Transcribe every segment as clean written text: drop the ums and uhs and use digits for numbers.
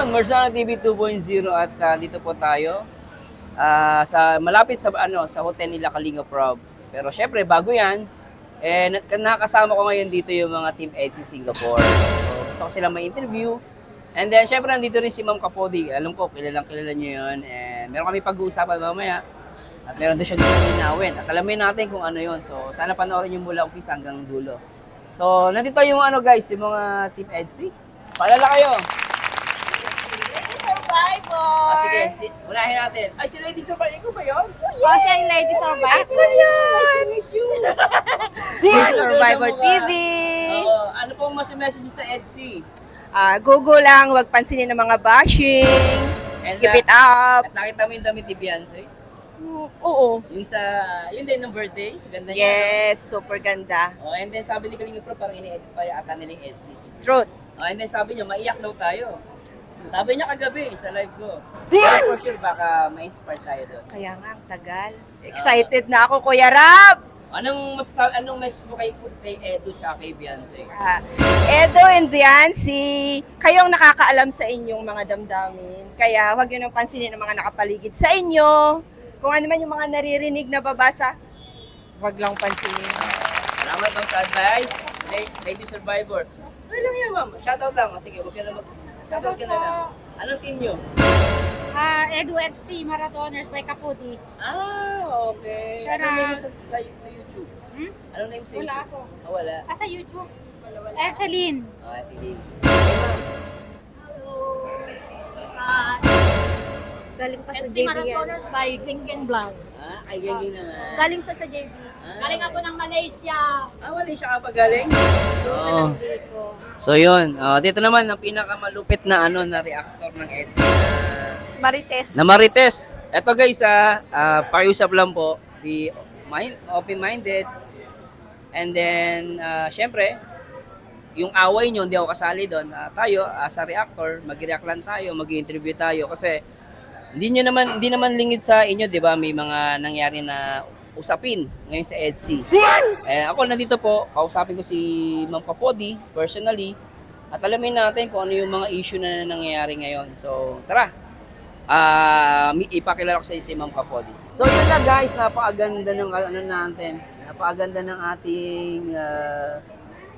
yun, Merzana TV 2.0 at dito po tayo sa malapit sa sa hotel nila Kalinga Prob. Pero syempre bago 'yan, nakasama ko ngayon dito yung mga Team EDSI Singapore. So gusto ko silang ma-interview. And then syempre nandito rin si Ma'am Kafodi. Alam ko kilalang kilala niyo 'yon. And meron kami pag-uusapan mamaya. At meron din siya dito linawin. At alamin natin kung ano 'yon. So sana panoorin niyo mula umpisa hanggang dulo. So nandito yung guys, yung mga Team EDSI. Paalala kayo. Survivor! Sige, unahin natin. Ay, si Lady Survivor, ikaw ba yun? Oh, siya yung Lady Survivor. Nice to meet you! Lady Survivor TV. Oo, ano pong message sa EDSI? Google lang, wag pansinin ng mga bashing. And, Keep it up. At nakita mo yung damit ni Beyonce? Oo. Yun din ng birthday? Ganda niya. Yes, super ganda. No? Oh, and then sabi ni Kalinga Pro, parang ini-edit pa yata nila yung EDSI. Truth. Oh, and then sabi niya, maiyak daw tayo. Sabi niya kagabi sa live ko. Pero for sure, baka ma-inspire tayo doon. Kaya nga, ang tagal. Excited na ako, Kuya Rab! Anong message mo kay Edo sa kay Beyonce? Edo and Beyonce, kayong nakakaalam sa inyong mga damdamin. Kaya huwag yun ang pansinin ng mga nakapaligid sa inyo. Kung ano man yung mga naririnig na babasa, huwag lang pansinin. Salamat daw sa advice. Lady Survivor. Ano lang yan, ma'am? Shoutout lang. Sige, huwag ka na shoutout ka na lang. Anong team nyo? Edu at C Marathoners by Kapudi. Okay. Siya Anong na- name mo sa YouTube? Anong name sa YouTube? Wala ako. Wala. Sa YouTube. Ethelyn. Hindi. Galing pa sa FC JB yan. Marathoners by King Vlog. Kay Gagi naman. Galing sa JB. Galing ako ng Malaysia. Wala siya ka pagaling? Oo. So yun, dito naman ang pinakamalupit na na reactor ng EDSI Marites. na Marites. Ito guys, pakiusap lang po, be open-minded. And then, syempre, yung away nyo, hindi ako kasali doon. Tayo, sa reactor, mag-react lang tayo, mag-interview tayo. Kasi, hindi naman lingid sa inyo, di ba? May mga nangyari na usapin ngayon sa EDSI. Ako nandito po, kausapin ko si Ma'am Kapodi, personally. At alamin natin kung ano yung mga issue na nangyayari ngayon. So, tara! Ipakilala ko sa si Ma'am Kapodi. So yun na guys, napakaganda ng natin. Napakaganda ng ating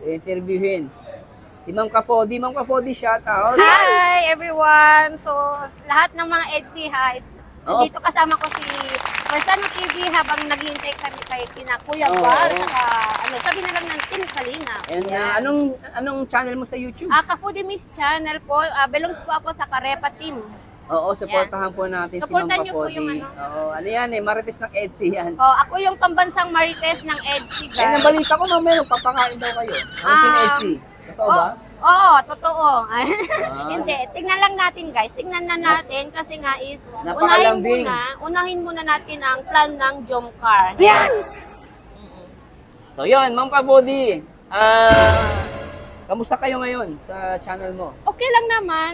interviewin. Si Ma'am Kapodi. Ma'am Kapodi, shout out. Hi everyone! So, lahat ng mga EDSI highs, Oo. dito kasama ko si Merzana TV habang naghihintay kami kay kina Kuya Oo. Bar, saka sabi na lang ng Team Kalinga. And anong channel mo sa YouTube? Kapudi Miss Channel po, belongs po ako sa Karepa Team. Oo, supportahan po natin si Ma'am Supportan niyo po Kapodi. yung Oo, ano yan Marites ng EDSI yan. Ako yung pambansang Marites ng EDSI guys. Nabalita ko mamaya, papakain daw kayo. Ang Team EDSI. Totoo ba? Oo, totoo. Ah. Hindi, tignan lang natin guys. Tignan na natin kasi nga is Napakalambing. unahin muna natin ang plan ng Jomcar. So yun, Ma'am Kapodi. Kamusta kayo ngayon sa channel mo? Okay lang naman.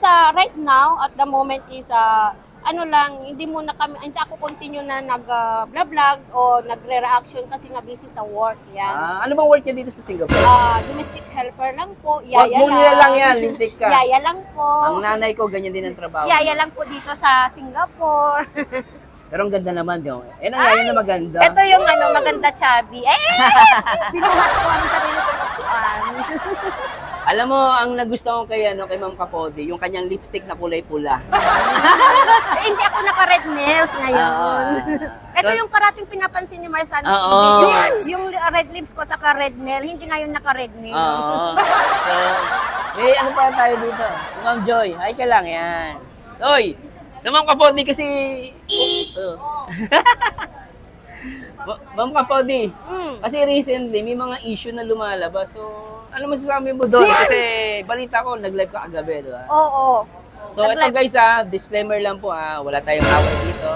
Sa right now, at the moment is hindi ako continue na nag-vlog o nagre-reaction kasi nga busy sa work. Yan. Ano bang work niya dito sa Singapore? Domestic helper lang po. Wag mo nila lang yan, lintik ka. Yaya lang po. Ang nanay ko, ganyan din ang trabaho. Yaya lang po dito sa Singapore. Pero ang ganda naman yun. Ang yaya na maganda. Ito yung maganda chubby. Binuhat ko ang sarili ko upuan. Alam mo, ang nagustuhan ko kay Ma'am Kapodi, yung kanyang lipstick na kulay-pula. Hindi ako naka-red nails ngayon. Ito So- yung parating pinapansin ni Merzana Oo. TV. Yung red lips ko saka red nail, hindi ngayon naka-red nail. Oo. So, may ano pa tayo dito? Ma'am Joy, hi ka lang yan. So, oy, sa Ma'am Kapodi kasi... Ma'am Kapodi, kasi recently may mga issue na lumalabas. So, ano masasabi mo doon? Kasi balita ko, nag-live ka kagabi, di ba? Oo. So, ito guys disclaimer lang po wala tayong away dito.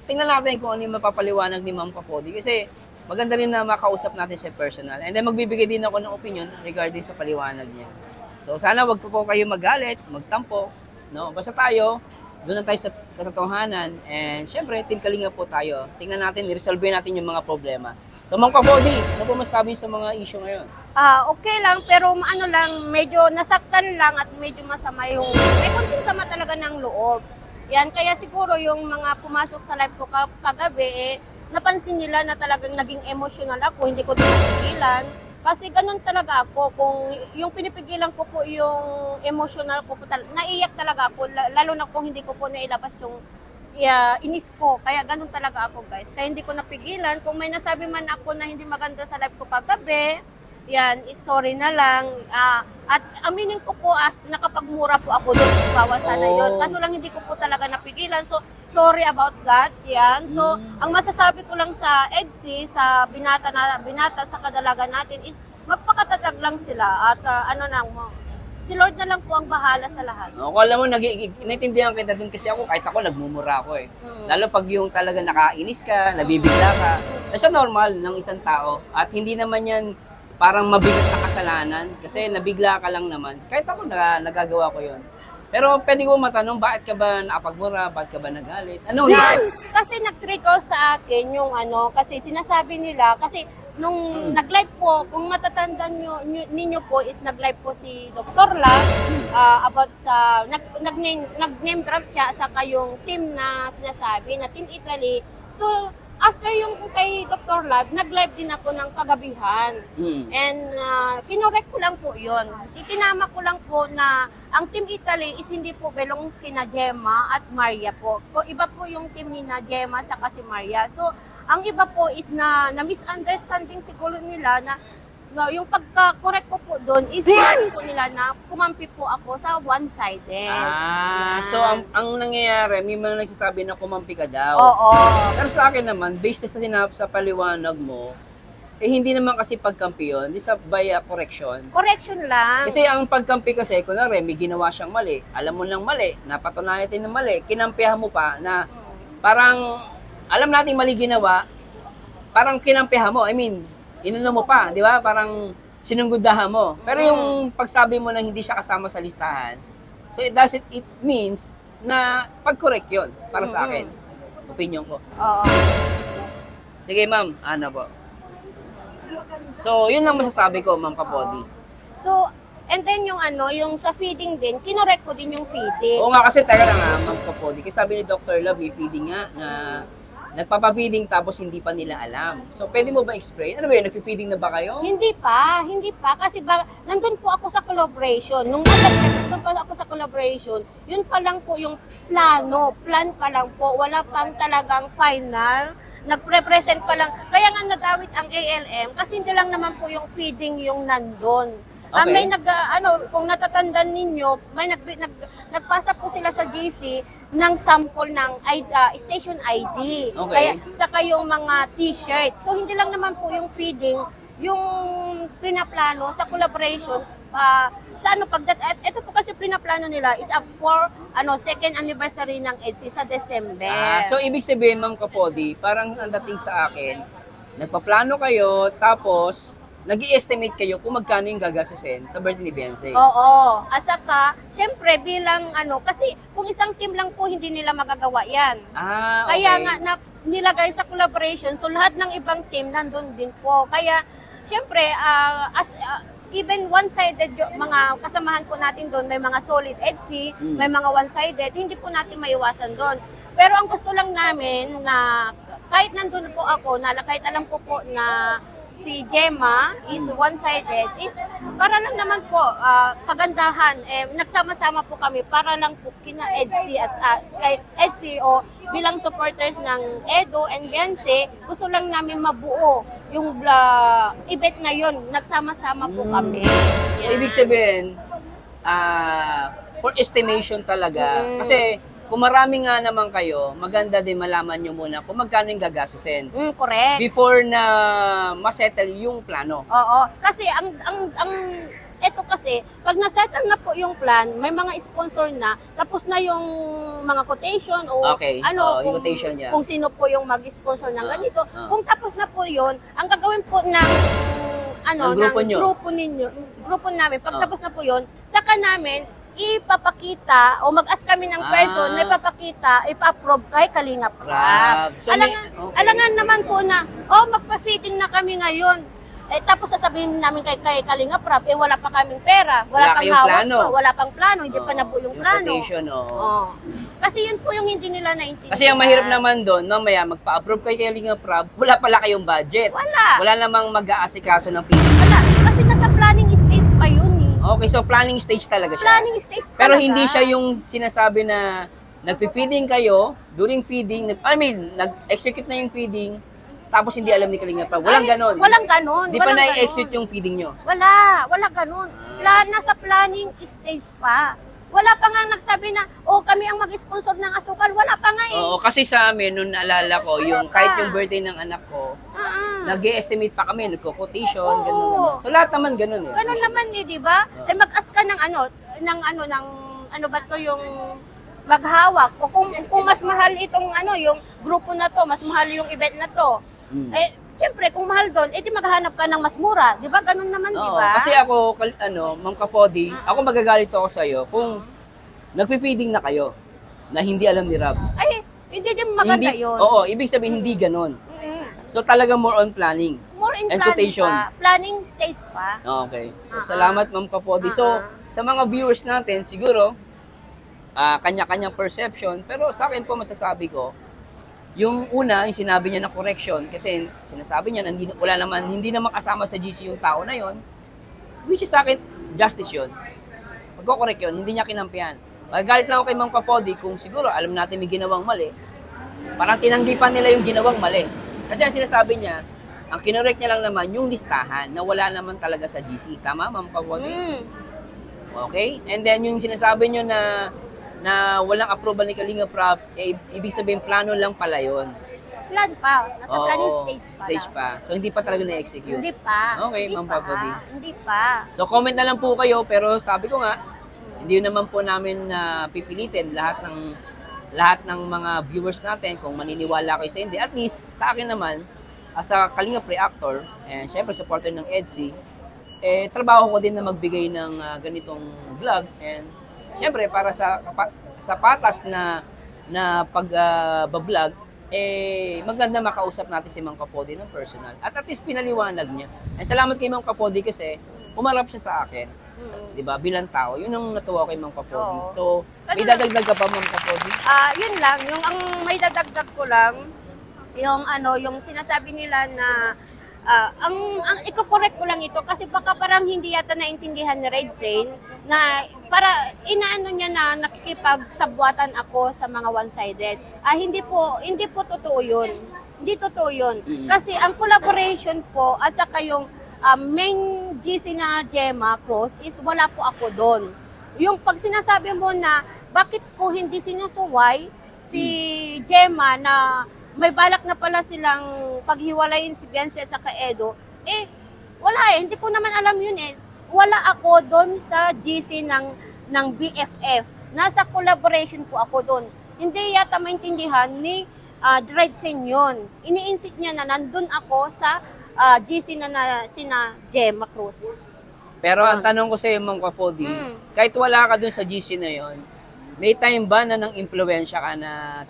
Tingnan natin kung ano yung mapapaliwanag ni Ma'am Kapodi. Kasi maganda rin na makausap natin siya personal. And then magbibigay din ako ng opinion regarding sa paliwanag niya. So, sana wag po kayo magalit, magtampo. No? Basta tayo, doon na tayo sa katotohanan. And syempre, Team Kalinga po tayo. Tingnan natin, i-resolve natin yung mga problema. So, Ma'am Kapodi, ano po masasabi sa mga issue ngayon? Okay lang, pero ano lang, medyo nasaktan lang at medyo masama yung, may konting sama talaga ng loob. Yan, kaya siguro yung mga pumasok sa live ko kagabi, napansin nila na talagang naging emotional ako, hindi ko din napigilan. Kasi ganun talaga ako, kung yung pinipigilan ko po yung emotional ko po, naiyak talaga ako, lalo na kung hindi ko po nailabas yung inis ko. Kaya ganun talaga ako, guys. Kaya hindi ko napigilan. Kung may nasabi man ako na hindi maganda sa live ko kagabi, yan, sorry na lang. At aminin ko po, nakapagmura po ako doon, bawa sana yun. Kaso lang hindi ko po talaga napigilan. So, sorry about that. Yan. So, ang masasabi ko lang sa EDSI, sa binata sa kadalagan natin is magpakatatag lang sila at si Lord na lang po ang bahala sa lahat. Kung alam mo, naintindihan kita din kasi ako, kahit ako, nagmumura ako eh. Lalo pag yung talaga nakainis ka, nabibigla ka. Kasi normal ng isang tao. At hindi naman yan parang mabigat na kasalanan. Kasi nabigla ka lang naman. Kahit ako, nagagawa ko yun. Pero pwede ko matanong, bakit ka ba nakapagmura? Bakit ka ba nagalit? Ano? Kasi nag-trigger sa akin yung kasi sinasabi nila, kasi nung nag-live po, kung matatandaan ninyo po, is nag-live po si Dr. Love about sa, nag-name drop siya sa kayong team na sinasabi, na Team Italy. So, after yung kay Dr. Love, nag-live din ako ng kagabihan. And kinorek ko lang po yun. Itinama ko lang po na ang Team Italy is hindi po belong kina Gemma at Maria po. Iba po yung team ni na Gemma sa si Maria. So, ang iba po is na misunderstanding siguro nila na yung pagka-correct ko po doon is po nila na kumampi po ako sa one-sided. So ang nangyayari, may mga nagsasabi na kumampi ka daw. Oo. Pero sa akin naman, based na sa paliwanag mo, hindi naman kasi pagkampi yun, this by correction. Correction lang. Kasi ang pagkampi kasi, kunwari, may ginawa siyang mali, alam mo lang mali, napatunayan natin ng mali, kinampihan mo pa na parang, alam nating mali ginawa, parang kinampihan mo, I mean, inano mo pa, di ba? Parang sinunggudahan mo. Pero yung pagsabi mo na hindi siya kasama sa listahan, so it means na pag-correct yun para sa akin. Opinion ko. Oo. Sige ma'am, ano po? So, yun lang masasabi ko, ma'am Kapodi. So, and then yung yung sa feeding din, kinorek ko din yung feeding. Oo nga kasi, teka lang ma'am Kapodi. Kasi sabi ni Dr. Love, may feeding nga na nagpapafeeding tapos hindi pa nila alam. So, pwede mo ba explain? Ano ba yun? Nagpi-feeding na ba kayo? Hindi pa. Kasi nandun po ako sa collaboration. Nung nandun pa ako sa collaboration, yun pa lang po yung plan pa lang po. Wala pang talagang final. Nagre-present pa lang. Kaya nga nadawit ang ALM kasi hindi lang naman po yung feeding yung nandun. Okay. May kung natatandaan ninyo, may nagpasa po sila sa GC ng sample ng station ID. Okay. Kaya saka yung mga t-shirt. So hindi lang naman po yung feeding, yung pinaplano sa collaboration ito po kasi pinaplano nila is for second anniversary ng EDSI sa December. So, ibig sabihin, ma'am Kapodi, parang ang dating sa akin, nagpaplano kayo, tapos nag-i-estimate kayo kung magkano yung gagastusin sa birthday ni Beyonce. Oo. Asaka, syempre bilang kasi kung isang team lang po hindi nila magagawa 'yan. Okay. Kaya nga nilagay sa collaboration, so lahat ng ibang team nandun din po. Kaya syempre even one-sided mga kasamahan po natin doon, may mga solid EDSI, may mga one-sided, hindi po natin maiwasan doon. Pero ang gusto lang namin na kahit nandun po ako, kahit alam ko po na si Gemma is one-sided, is para lang naman po kagandahan, nagsama-sama po kami para lang po kina EDSI kay EDSI o bilang supporters ng Edo and Beyonce, gusto lang namin mabuo yung event na yun, nagsama-sama po kami. So, ibig sabihin, for estimation talaga, kasi kung marami nga naman kayo, maganda din malaman nyo muna kung magkano yung gagastusin. Correct. Before na masettle yung plano. Oo. Kasi ito kasi, pag nasettle na po yung plan, may mga sponsor na, tapos na yung mga quotation o Okay. Yung quotation niya. Kung sino po yung mag-sponsor ng ganito. Kung tapos na po yun, ang gagawin po ng grupo namin, pag tapos na po yun, saka namin ipapakita o mag-ask kami ng person na ipa-approve kay Kalingap Rap. So, Alangan naman po na, magpa-fitting na kami ngayon. Eh, tapos sasabihin namin kay Kalinga Prab, eh wala pa kaming pera, Wala wala pang kayong hawak plano. pa, wala pang plano, hindi pa Oo, nabuo yung yung plano. quotation, oo. Oh. Kasi yun po yung hindi nila naintindihan. Kasi ang mahirap naman doon, mamaya magpa-approve kayo kay Kalinga Prab, wala pala kayong budget. Wala. Wala namang mag-aasikaso ng feeding. Wala. Kasi nasa planning stage pa yun eh. Okay, so planning stage talaga siya. Planning stage talaga. Pero hindi siya yung sinasabi na nagpi-feeding kayo, during feeding, nag-execute na yung feeding, tapos hindi alam ni Kalinga Prab. Walang Ay, ganon. Walang ganon. Di pa walang na-execute ganon. yung feeding nyo. Wala ganon. Nasa planning stage pa. Wala pa nga nagsabi na, kami ang mag-sponsor ng asukal. Wala pa nga eh. Oo, kasi sa amin, nung naalala ko, yung kahit yung birthday ng anak ko, nag-estimate pa kami, nagko-quotation, Oo. ganun. So lahat naman ganun eh. Ganon naman eh, di ba? Oo. Eh mag-ask ka ng ano ba to yung maghawak o kung mas mahal itong yung grupo na to, mas mahal yung event na to. Mm. Eh siyempre kung mahal doon, di maghahanap ka ng mas mura, di ba? Ganon naman, di Oo, ba? kasi ako, Ma'am Kapodi, ako magagalit ako sa'yo kung nagpi-feeding na kayo na hindi alam ni Rob. Ay, hindi din maganda Hindi, yun. oo, ibig sabihin hindi ganon. Mm-mm. So talaga more on planning. More in And planning quotation. pa. Planning stage pa. Okay. So, Ah, salamat Ma'am Kapodi. So, sa mga viewers natin, siguro, kanya-kanyang perception. Pero sa akin po, masasabi ko, yung una, yung sinabi niya na correction, kasi sinasabi niya na hindi naman kasama sa GC yung tao na yon, which is sa akin, justice yun. Magko-correct yun, hindi niya kinampihan. Magagalit lang ako kay Ma'am Kapodi kung siguro alam natin may ginawang mali, parang tinanggi pa nila yung ginawang mali. Kasi ang sinasabi niya, ang kinorek niya lang naman yung listahan na wala naman talaga sa GC. Tama, Ma'am Kapodi? Mm. Okay? And then yung sinasabi niyo na walang approval ni Kalinga Prab, ibig sabihin plano lang pala yun. Plan pa. Nasa Oo, planning stage pa stage lang. pa. So hindi pa talaga na-execute. Hindi pa. Okay, Hindi Ma'am pa. Papadi. Hindi pa. So comment na lang po kayo, pero sabi ko nga, hindi naman po namin pipilitin lahat ng mga viewers natin kung maniniwala kayo sa hindi. At least sa akin naman, as a Kalinga Pre-actor, and syempre supporter ng EDSI, trabaho ko din na magbigay ng ganitong vlog, and syempre para sa patas na pag-vlog, maganda makausap natin si Ma'am Kapodi ng personal. At least pinaliwanag niya. And salamat kay Ma'am Kapodi kasi umarap siya sa akin. Mm. 'Di ba? Bilang tao, 'yun ang natuwa kay Ma'am Kapodi. Oo. So, may Ano- dadagdag ka pa Ma'am Kapodi? Yun lang, yung ang may dadagdag ko lang, yung sinasabi nila na ang iko-correct ko lang ito kasi baka parang hindi yata naintindihan ni Red Zane na para inaano niya na nakikipagsabwatan ako sa mga one-sided. Hindi po totoo yun. Hindi totoo yun. Mm. Kasi ang collaboration po at saka yung main GC na Gemma Cruz is wala po ako doon. Yung pag sinasabi mo na bakit ko hindi sinusuway si Gemma na may balak na pala silang paghiwalayin si Beyonce at saka Edo, wala hindi ko naman alam yun Wala ako doon sa GC ng BFF. Nasa collaboration po ako doon. Hindi yata maintindihan ni Dredsen yun. Iniinsit niya na nandun ako sa GC na sina Gemma Cruz. Pero ang tanong ko sa iyo Ma'am Kapodi, kahit wala ka dun sa GC na 'yon, may time ba na nang impluwensya ka na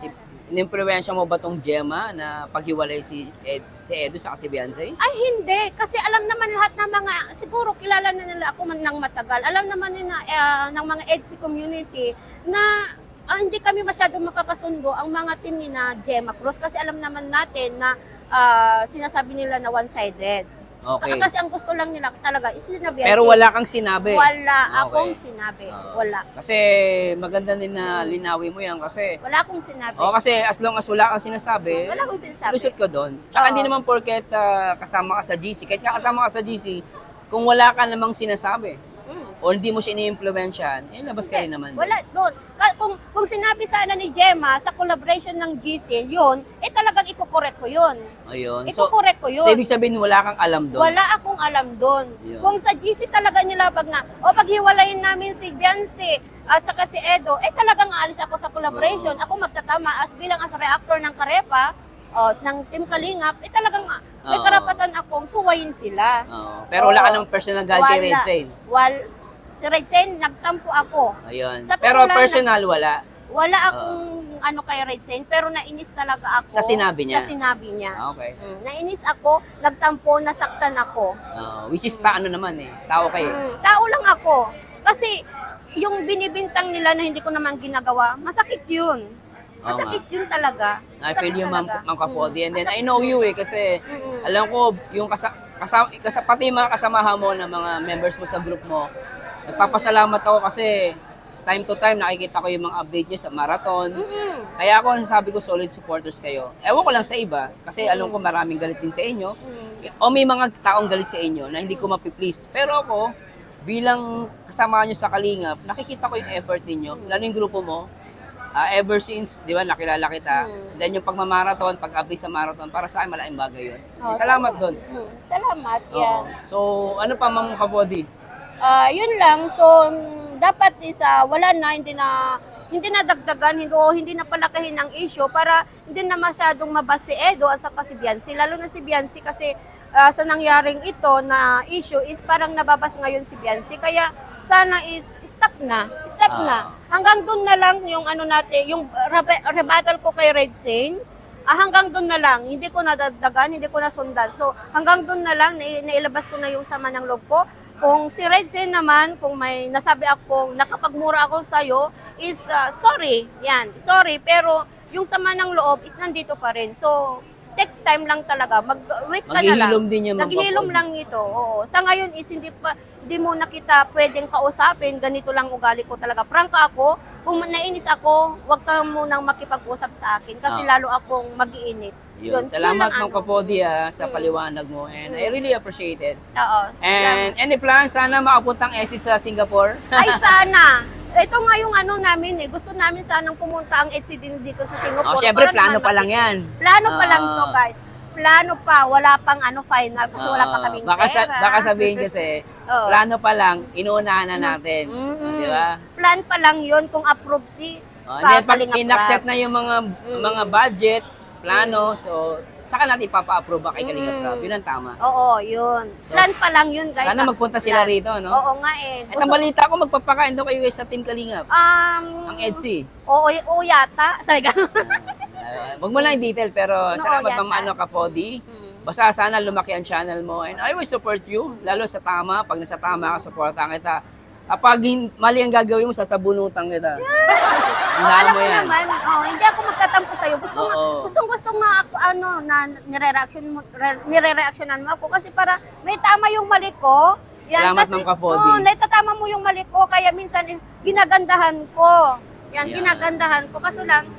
in-impluwensya mo ba tong Gemma na paghiwalay si Edo sa si Beyonce? Ay, hindi. Kasi alam naman lahat ng mga, siguro kilala na nila ako man ng matagal. Alam naman nila ng mga EDSI community na hindi kami masyadong makakasundo ang mga team ni na Gemma Cruz. Kasi alam naman natin na sinasabi nila na one-sided. Okay. Kasi ang gusto lang nila talaga is sinabi. Pero wala kang sinabi. Wala akong Okay. sinabi. Oo. Wala. Kasi maganda din na linawin mo yan kasi Wala akong sinabi. kasi as long as wala kang sinasabi, Wala akong sinasabi. lusot ka doon. Tsaka Oo. hindi naman porket kasama ka sa GC. Kahit nga kasama ka sa GC, kung wala ka namang sinasabi o hindi mo siya ini-impluwensyahan, labas ka rin naman. Wala doon. Kung sinabi sana ni Gemma sa collaboration ng GC, yun, talagang iko-correct ko yun. Ayun. So, Iko-correct ko yun. so, ibig sabihin wala kang alam doon. Wala akong alam doon. Yun. Kung sa GC talaga nilabag na, paghiwalayin namin si Beyonce at saka si Edo, talagang aalis ako sa collaboration. Oo. Ako magtatama bilang as reactor ng Karepa, ng Team Kalingap, talagang may Oo. karapatan akong suwayin sila. Oo. Pero wala ka Oo. ng personal galit kay Red Zane. Si Red Zane, nagtampo ako. Ayun. Sa totoo Pero lang, personal, wala. Wala akong ano kay Red Saint, pero nainis talaga ako. Sa sinabi niya? Sa sinabi niya. Okay. Nainis ako, nagtampo, nasaktan ako. Which is ano naman eh. Tao kayo. Tao lang ako. Kasi yung binibintang nila na hindi ko naman ginagawa, masakit yun. Masakit yun talaga. I feel you, Ma'am Kapodi. And then, I Masakit know yun. you eh, kasi alam ko, yung pati yung mga kasamahan mo na mga members mo sa group mo, nagpapasalamat ako kasi time to time nakikita ko yung mga update niyo sa marathon. Kaya ako nasasabi ko solid supporters kayo. Ewan ko lang sa iba, kasi alam ko maraming galit din sa inyo. O may mga taong galit sa inyo na hindi ko mapiplease. Pero ako, bilang kasama nyo sa Kalingap, nakikita ko yung effort ninyo, lalo yung grupo mo. Ever since, di ba, nakilala kita. Then yung pagmamarathon, pag-update sa marathon, para sa akin malaking bagay yun. Salamat doon. Salamat, yan. So, ano pa, Ma'am Kapodi? Yun lang, so dapat wala na, hindi na dagdagan, hindi na palakihin ang issue para hindi na masyadong mabas si Edo at saka si Biancy. Lalo na si Biancy kasi sa nangyaring ito na issue is parang nababas ngayon si Biancy. Kaya sana is stop na. Hanggang doon na lang yung ano natin, yung rebuttal ko kay Red Saint. Hanggang doon na lang, hindi ko nadagdagan, hindi ko nasundan. So hanggang doon na lang, nailabas ko na yung sama ng loob ko. Kung si Red Saint naman, kung may nasabi ako, nakapagmura ako sa'yo, is sorry. Yan, sorry. Pero yung sama ng loob is nandito pa rin. So, take time lang talaga. Wait ka na lang. Maghihilom din yung Naghihilom lang ito. Oo. Sa ngayon is hindi mo na kita pwedeng kausapin. Ganito lang ugali ko talaga. Prangka ako. Kung nainis ako, huwag ka munang makipag-usap sa akin. Kasi lalo akong mag-iinit. Yun. Salamat, Ma'am Kapodi, sa paliwanag mo. And I really appreciate it. Oo. And any plans sana makapuntang ESI sa Singapore? Ay, sana. Ito nga yung ano namin eh. Gusto namin sanang pumunta ang EDSI din dito sa Singapore. Siyempre, Para plano naman pa lang yan. Plano pa lang to, guys. Plano pa. Wala pang final kasi wala pa kaming pera. Baka sabihin kasi, plano pa lang, inuunahan na natin. Di ba? Plan pa lang yun kung approve si Then pag Kalingap in-accept Rab. na yung mga budget, plano, so saka natin ipapa-approve kay Kalingap Rab. Yun ang tama. Oo, yun. So, Plan pa lang yun, guys. Sana magpunta sila Plan. rito, no? Oo nga eh. At ang balita ko, magpapakain daw kayo guys sa Team Kalingap. Ang EDSI. Oo yata. Sabi ganun. Wag mo lang i-detail, pero salamat, yata. Ma'am Kapodi. Basta sana lumaki ang channel mo. And I will support you, lalo sa tama. Pag nasa tama ka, supportan kita. Kapag mali ang gagawin mo, sasabunutan kita. Alam mo mo yan. naman, hindi ako magtatampo sa'yo. Gusto nga ako, na nire-reactionan mo ako kasi para may tama yung mali ko. Yan, Salamat, Ma'am Kapodi. naitatama mo yung mali ko, kaya minsan is ginagandahan ko. Yan, Yan. ginagandahan ko. Kaso lang,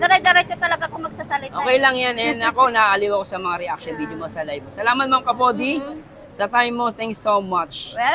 dire-diretso talaga ako magsasalita. Okay lang yan. And ako, naaaliw ako sa mga reaction video mo sa live mo. Salamat, Ma'am Kapodi. Sa time mo, thanks so much. Well,